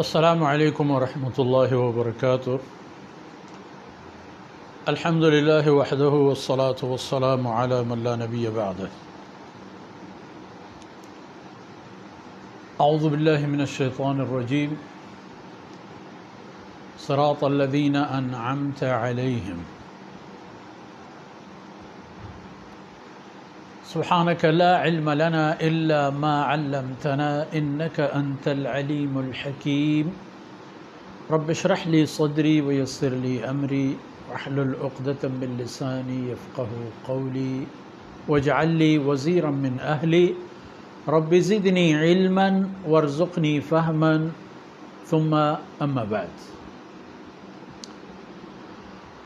السلام علیکم ورحمۃ اللہ وبرکاتہ۔ الحمد للہ وحدہ والصلاة والسلام علی من لا نبی بعدہ۔ اعوذ باللہ من الشیطان الرجیم۔ صراط الذین انعمت علیہم سبحانک لا علم لنا الا ما علمتنا انک انت العلیم الحکیم۔ رب اشرح لی صدری ویسر لی امری واحلل عقدۃ من لسانی یفقهوا قولی واجعل لی وزیرا من اہلی رب زدنی علما وارزقنی فہما ثم اما بعد۔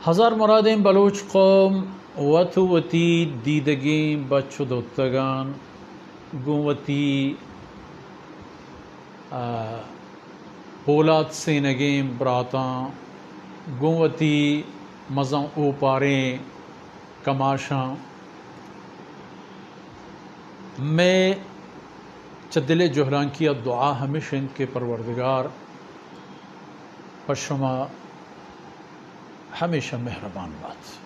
ہزار مرادیں بلوچ قوم وتی دیدگیں بچدوتگان گوتی پولاد سینگیں براتاں گوتی مزاں اوپاریں کماشاں میں چدل جوہران کی دعا ہمیشہ ان کے پروردگار پشما ہمیشہ مہربان بات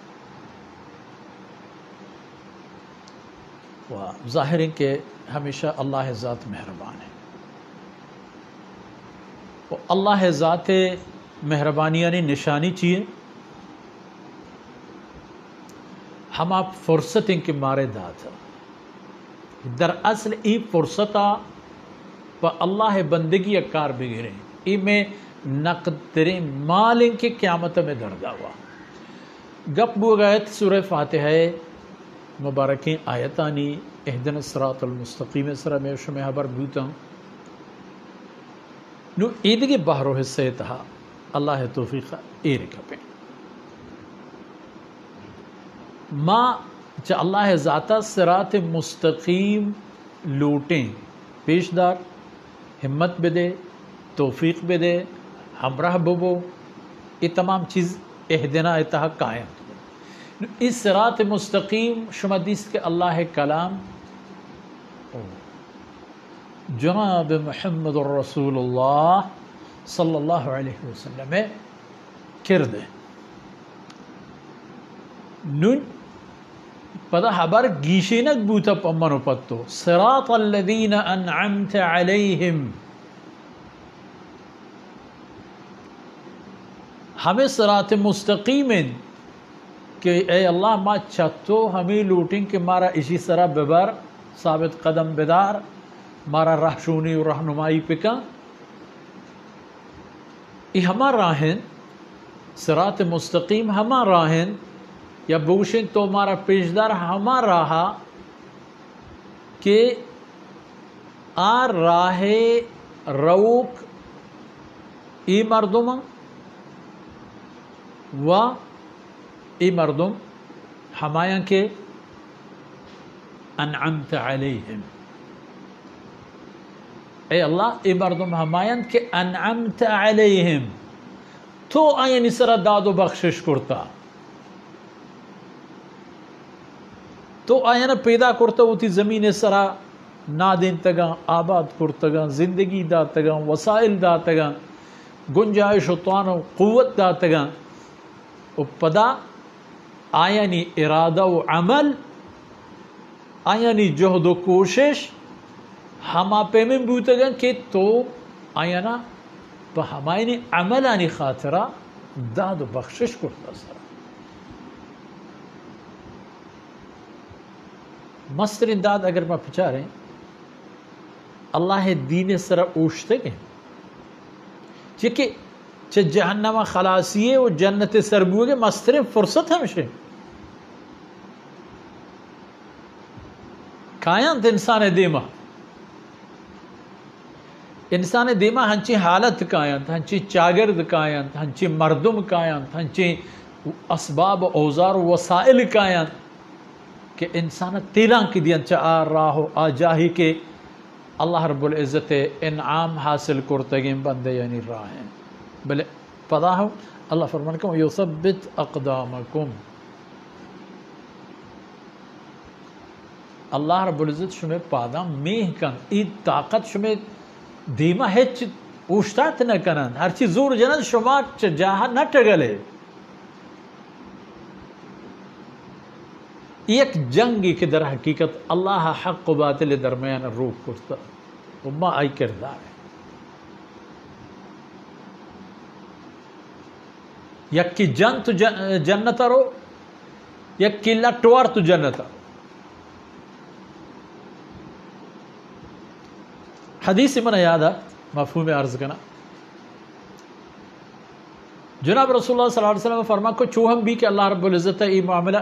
و ظاہر ہے کہ ہمیشہ اللہ ذات مہربان ہے۔ وہ اللہ ذات مہربانی یعنی نشانی چیئے ہم آپ فرصت ان کے مارے داتا در اصل ای فرصتا پا اللہ بندگی اکار بگریں ای میں نقدر مال ان کے قیامت میں دردہ ہوا گپ بو گایت سورہ فاتحہ مبارکیں آیتانی اہدنا الصراط المستقیم سرہ میں شمع حبر بوتا نو ایدگی بحر و حصہ تہا اللہ توفیقہ ایرکا پہ ما چا اللہ ذاتا صراط مستقیم لوٹیں پیشدار ہمت بدے توفیق بدے ہمراہ ببو یہ تمام چیز اہدنا اتہا قائم اس صراط مستقیم شمدیس کے اللہ کلام جناب محمد الرسول اللہ صلی اللہ علیہ وسلم کردے نون پدا حبر گیشینک بوتا پمانو پتو صراط الذین انعمت علیہم ہمیں صراط مستقیم کہ اے اللہ ما چتو ہمیں لوٹیں کہ مارا اسی طرح ببر ثابت قدم بدار مارا رہشونی و رہنمائی پکا یہ ہما راہن صراط مستقیم ہما راہن یا بوشن تو مارا پیشدار ہما راہا کہ آ راہ روک ای مردم و ای مردم ہمایاں کے انعمت علیہم اے اللہ ای مردم ہمایاں کے انعمت علیہم تو آئین اسرا داد و بخشش کرتا تو آئین پیدا کرتا ہوتی زمین سرا نادین تگا آباد کرتگا زندگی داتگا وسائل داتگا گنجائش و توان و قوت داتگا و پدا آئینی ارادہ و عمل آئینی جہد و کوشش ہما پیمن بوتگا کہ تو آئینا پا ہمائنی عملانی خاطرہ داد و بخشش کرتا سر مسترین داد اگر میں پچاریں اللہ دین سر اوشتے گئے چکہ چھ جہنم خلاصیے و جنت سربوئے مسترین فرصت ہمشہ کائنت انسان دیمہ انسان دیمہ ہنچی حالت کائنت ہنچی چاگرد کائنت ہنچی مردم کائنت ہنچی اسباب اوزار و وسائل کائنت کہ انسان تیران کی دین چاہ راہو آجاہی کے اللہ رب العزت انعام حاصل کرتگیم بندے یعنی راہیں بلے پدا ہو اللہ فرمان کم یثبت اقدامکم اللہ رب العزت شمیں پادا میہ کن ای طاقت شمیں دیما ہیچ اوشتات نکنن هرچی زور جنن شما جاها نٹگلے. یک جنگی که در حقیقت اللہ حق و باطل درمیان روح کرتا و ما ای کردار ہے. یک کی جن تو جنت رو، یک کی لٹوار تو جنت رو. حدیث من یاد ہے مفہوم عرض کرنا. جناب رسول اللہ صلی اللہ علیہ وسلم فرما کو چوہم بھی کہ اللہ رب العزت ای معاملہ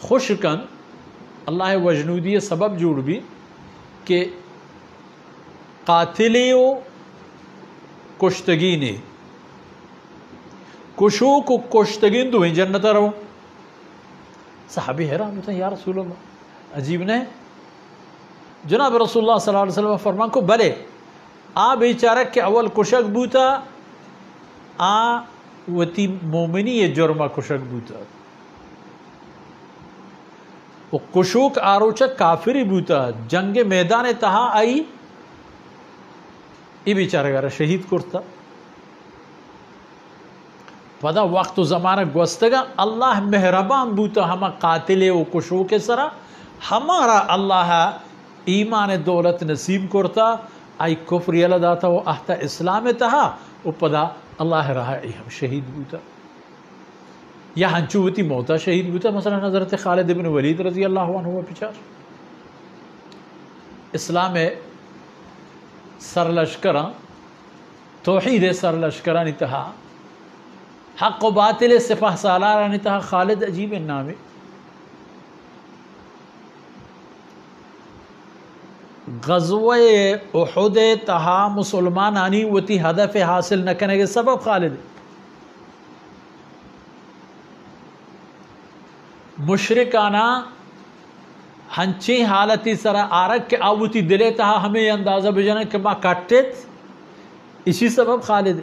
خوش کن اللہ وجنودی سبب جوڑ بھی کہ قاتلی و کشتگینی کشوک و کشتگین دو ہیں جنت رو. صحابی حیران ہوتے ہیں یا رسول اللہ عجیب نہیں. جناب رسول اللہ صلی اللہ علیہ وسلم فرمان کو بلے آ بیچارک کے اول کشک بوتا آ وتی مومنی یہ جرمہ کشک بوتا وہ کشوک آروچک کافری بوتا جنگ میدان تہا آئی ای بیچارہ گارا شہید کرتا. پدا وقت و زمانہ گوستگا اللہ مہربان بوتا ہما قاتل و کشوک سرا ہمارا اللہ ایمان دولت نصیب کرتا آئی کفر یلا داتا و احتا اسلام تہا و پدا اللہ رہا ای ہم شہید بوتا یا ہنچوتی موتا شہید بوتا. مثلا حضرت خالد بن ولید رضی اللہ عنہ و پچار اسلام سرلشکران توحید سرلشکران انتہا حق و باطل سپہ سالاران انتہا خالد عجیب نامی غزوہ احد تہا مسلمانانی وتی ہدف حاصل نہ کرنے کے سبب خالد مشرکانہ ہنچی حالتی سرا آرک کے آوتی دلے تہا ہمیں یہ اندازہ بجانا کہ ما کٹت اسی سبب خالد.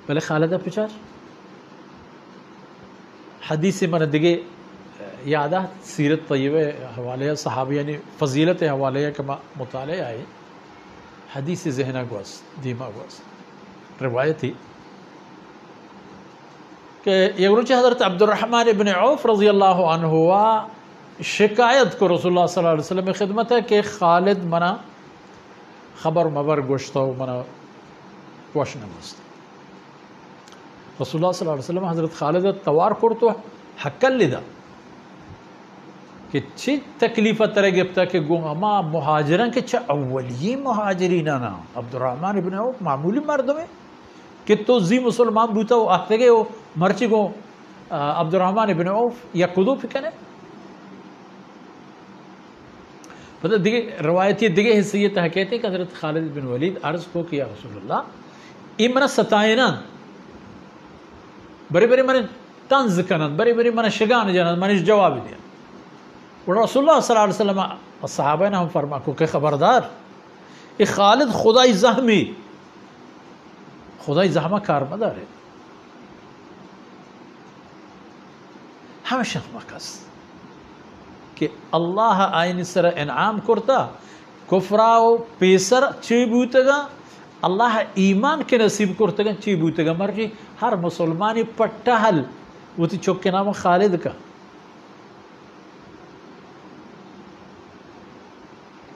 بلے خالد پچار حدیث من دگے یادہ سیرت طیبہ حوالے صحابہ یعنی فضیلت حوالے کہ مطالعہ آئے حدیث ذہنہ گوز دیمہ گوز روایت تھی کہ یہ روچہ حضرت عبد الرحمن ابن عوف رضی اللہ عنہ شکایت کو رسول اللہ صلی اللہ علیہ وسلم خدمت ہے کہ خالد منا خبر مبر گوشتا و منا کوش نمست. رسول اللہ صلی اللہ علیہ وسلم حضرت خالد توار کرتو حکل لیدا کہ چی تکلیفہ ترے گفتا کہ گو اما مہاجران کے چا اولی مہاجرین آنا عبد الرحمن ابن عوف معمولی مردم ہے کہ تو زی مسلمان بوتا ہو آختے گئے ہو مرچی گو عبد الرحمن ابن عوف یا قدو پھکنے. پتہ دیگے روایتی دیگے حصیت ہے کہتے ہیں کہ حضرت خالد بن ولید عرض کو کیا رسول اللہ امنا ستائنان بری بری من تنز کنند بری بری من شگان جانند منش جواب دیا. اور رسول اللہ صلی اللہ علیہ وسلم صحابہ نے ہم فرما کو کہ خبردار یہ خالد خدای زحمی خدای زحمہ کار مدار ہے ہمیشہ مکس کہ اللہ آئین سر انعام کرتا کفرا و پیسر چی بوتگا اللہ ایمان کے نصیب کرتگا چی بوتگا مرجی ہر مسلمانی پٹا حل وہ تی چوک کے نام خالد کا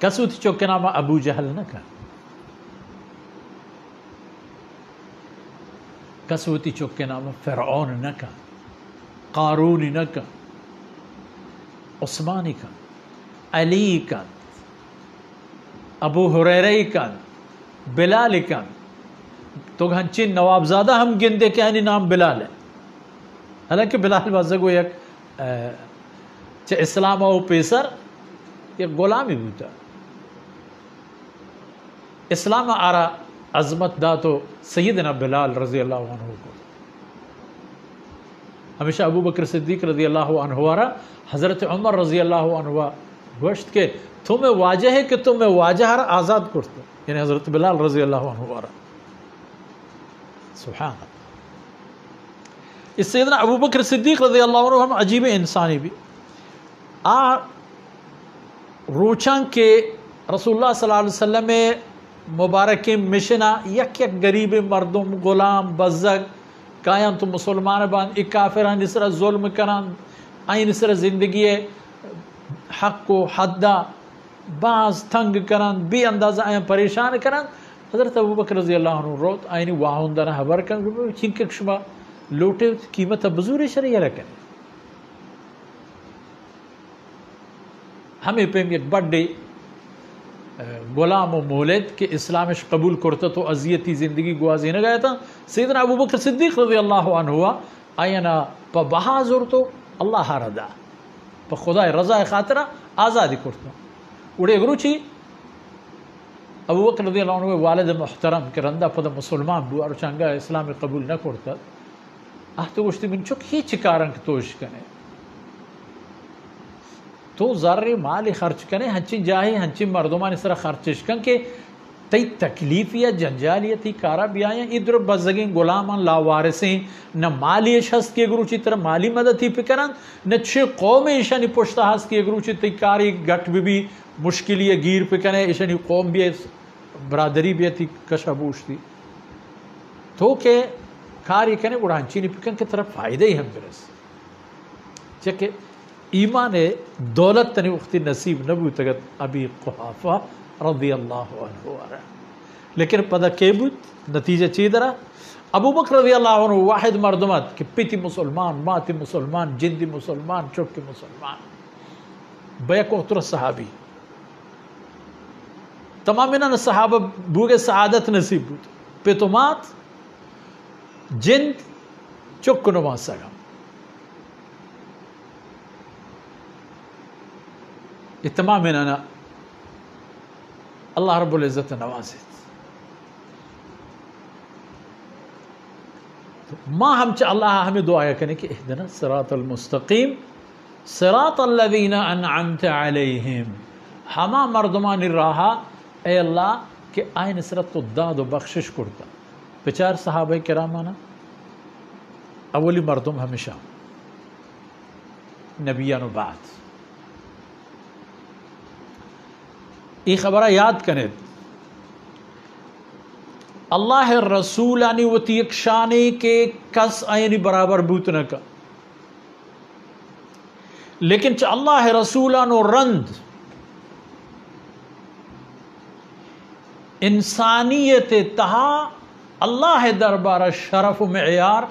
کس وہ تی چوک کے نام ابو جہل نہ کا کس وہ تی چوک کے نام فرعون نہ کا قارون نہ کا عثمانی کا علی کا ابو حریرہ کا بلال کا تو ہنچی نوابزادہ ہم گندے کہ یعنی نام بلال ہے حالانکہ بلال بازگو یک چا اسلام او پیسر یک غلامی بوتا اسلام آرا عظمت دا تو سیدنا بلال رضی اللہ عنہ کو ہمیشہ ابو بکر صدیق رضی اللہ عنہ آرا حضرت عمر رضی اللہ عنہ گوشت کے تمہیں واجہ ہے کہ تمہیں واجہ ہر آزاد کرتا یعنی حضرت بلال رضی اللہ عنہ آرا سبحان اللہ. اس سیدنا ابو بکر صدیق رضی اللہ عنہ ہم عجیب انسانی بھی روچان کے رسول اللہ صلی اللہ علیہ وسلم مبارک مشنا یک یک غریب مردم غلام بزگ کایاں تو مسلمان بان ایک کافران اس طرح ظلم کران آئین اس طرح زندگی حق کو حدہ بعض تنگ کران بھی اندازہ آئین پریشان کران. حضرت ابوبکر رضی اللہ عنہ روت آئینی واہن دانا حبر کرن چنکک شما لوٹے قیمت بزور شریعہ رکھنے. ہمیں پہم ایک بڑے غلام و مولد کہ اسلامش قبول کرتا تو عذیتی زندگی گوازی نہ گیا تھا. سیدنا ابوبکر صدیق رضی اللہ عنہ ہوا آئینا پا بہازر تو اللہ رضا پا خدا رضا خاطرہ آزادی کرتا. اڑے گروچی ابوبکر رضی اللہ عنہ والد محترم کہ رندہ پدا مسلمان بو اور چنگا اسلام قبول نہ کرتا تو گوشتی من چک ہی چکارن توش کنے تو ذرے مال خرچ کنے ہنچین جاہی ہنچین مردمان اس طرح خرچش کن کہ تی تکلیفیت جنجالیتی کارا بھی آئیں ادھر بزگیں غلامان لاوارسیں نہ مالی ہست کی گروچی طرح مالی مدد ہی پکرن نہ چھے قوم ایشانی پشتا ہست کی گروچی تی کاری گٹ بھی مشکلی گیر پکنے ایشانی قوم بھی برادری بھی تی کشابوش تھی تو کہ کاری کنے گڑھانچینی پکن کی طرف فائدہ ہی ہم برس چکہ ایمان دولت تنی وقتی نصیب نبو تگت ابی قحافہ رضی اللہ عنہ آرہا لیکن پدا کے بود نتیجہ چی درہ ابو بکر رضی اللہ عنہ واحد مردمت کہ پیتی مسلمان ماتی مسلمان جندی مسلمان چکی مسلمان بیک اختر صحابی تمام انہاں صحابہ بوگے سعادت نصیب بود پیتو مات جند چک نماز سگا یہ تمام انہاں اللہ رب العزت نوازت ما ہم چاہ اللہ ہمیں دعا کرنے کہ اہدنا صراط المستقیم صراط الذین انعمت علیہم ہما مردمان راہا اے اللہ کہ آئین نصرت تو داد و بخشش کرتا. بچار صحابہ کرامانا اولی مردم ہمیشہ نبیان و بعد یہ خبرہ یاد کریں اللہ رسولانی و تیک شانے کے کس آئینی برابر بوتنا کا لیکن چا اللہ رسولانو رند انسانیت تہا اللہ دربارہ شرف و معیار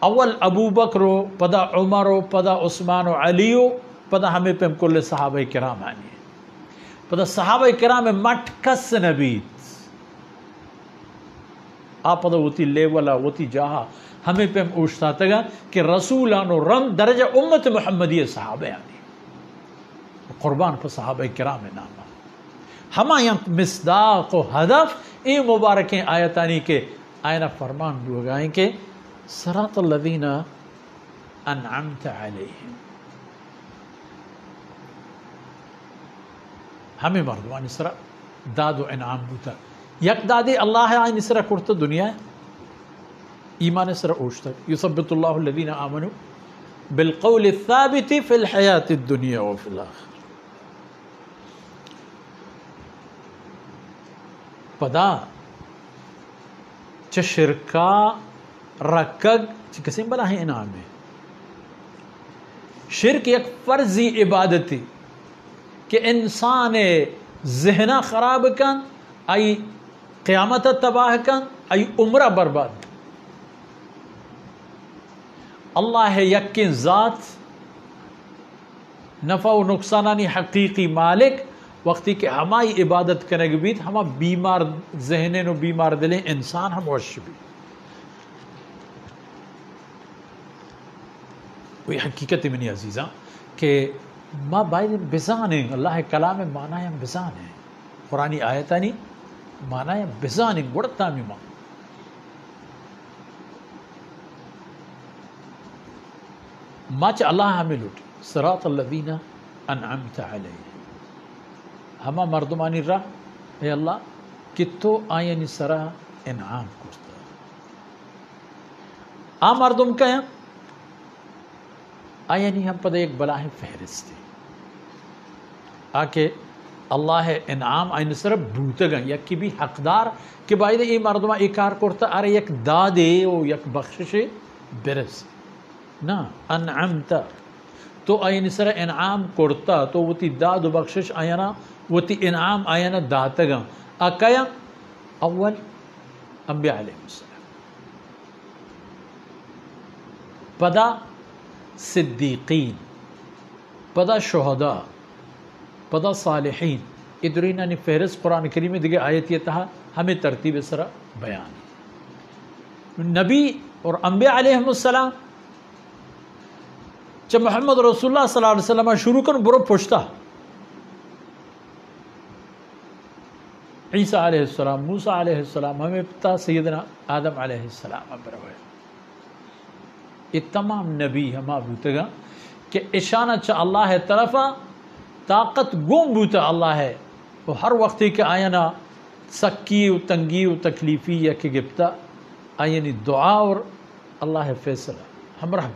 اول ابو بکرو پدا عمرو پدا عثمان و علیو پدا ہمیں پہ کل صحابہ کرام آنی پدا صحابہ کرام مٹ کس نبیت آپ پدا وتی لیولا وتی جاہا ہمیں پہ اوشتا تگا کہ رسولانو رم درجہ امت محمدی صحابہ آنی قربان پہ صحابہ کرام نام ہما یہاں مصداق و ہدف این مبارکیں آیتانی کے آئینہ فرمان لوگائیں کہ صراط الذین انعمت علیہم ہمیں مردوان اس طرح داد و انعام بوتا یک دادی اللہ آئین اس طرح کرتا دنیا ایمان اس طرح اوشتا یثبت اللہ الذین آمنوا بالقول الثابت فی الحیات الدنیا و فی الاخر پدا چھ شرکا رکگ چھ کسی بلا ہے انعام ہے شرک ایک فرضی عبادتی کہ انسان ذہنہ خراب کن آئی قیامت تباہ کن آئی عمرہ برباد اللہ یقین ذات نفع و نقصانانی حقیقی مالک وقتی کہ ہمائی عبادت کرنے کے بیت ہما بیمار ذہنیں و بیمار دلیں انسان ہم وش بھی وہی حقیقت منی عزیزاں کہ ما باید بزانیں اللہ کلام معنی ہم بزانیں قرآنی آیتانی معنی ہم بزانیں گوڑتا میں ماں ما چا اللہ ہمیں لوٹی صراط الذین انعمت علیہ ہما مردمانی راہ اے اللہ کتو آئینی سرا انعام کرتا آ مردم کا ہیں آئینی ہم پدے ایک بلاہ فہرست ہے آکے اللہ انعام این سر بوتگن یکی بھی حقدار کہ باید ای مردمہ ای کار کرتا ارے یک دادے و یک بخشش برس نا انعمتا تو این سر انعام کرتا تو وہ تی داد و بخشش آینا وہ تی انعام آینا داتگن اکیا اول انبیاء علیہ السلام پدا صدیقین پدا شہداء پدا صالحین ادرین یعنی فہرست قرآن کریم میں دیگه آیت یہ تہا ہمیں ترتیب سرا بیان نبی اور انبیاء علیہ السلام جب محمد رسول اللہ صلی اللہ علیہ وسلم شروع کر برو پوچھتا عیسیٰ علیہ السلام موسیٰ علیہ السلام ہمیں پتا سیدنا آدم علیہ السلام بروئے یہ تمام نبی ہما بوتگا کہ اشانہ چا اللہ طرفا طاقت گم بوتا اللہ ہے وہ ہر وقتی کہ آینا سکی و تنگی و تکلیفی یا کہ گپتا آئینی دعا اور اللہ فیصلہ ہمراہ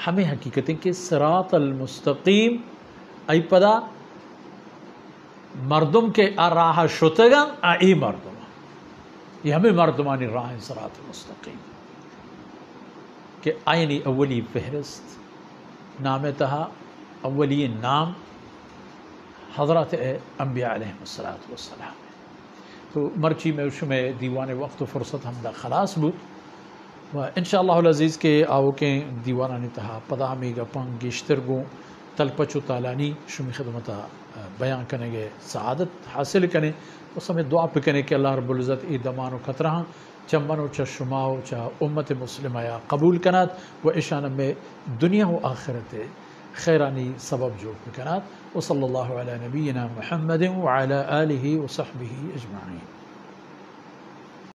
ہمیں حقیقتیں کہ صراط المستقیم ای پدا مردم کے راہ شتگا ای مردم یہ ہمیں مردمانی راہ صراط المستقیم کہ آئینی اولی فہرست نام تہا اولی نام حضرت انبیاء علیہ السلام تو مرچی میں اس میں دیوان وقت و فرصت ہم دا خلاص بود و انشاءاللہ العزیز کے آو کے دیوانانی تہا پدا ہمیں گا پنگ گشتر گو تلپچو تالانی شمی خدمتا بیان کرنے گے سعادت حاصل کرنے اس ہمیں دعا پہ کرنے کہ اللہ رب العزت ای دمان و خطرہ چمنو چا شماو چا امت مسلمہ یا قبول کنات و اشان میں دنیا و آخرت خیرانی سبب جو کنات وصلی اللہ علی نبینا محمد وعلی آلہ وصحبہ اجمعین.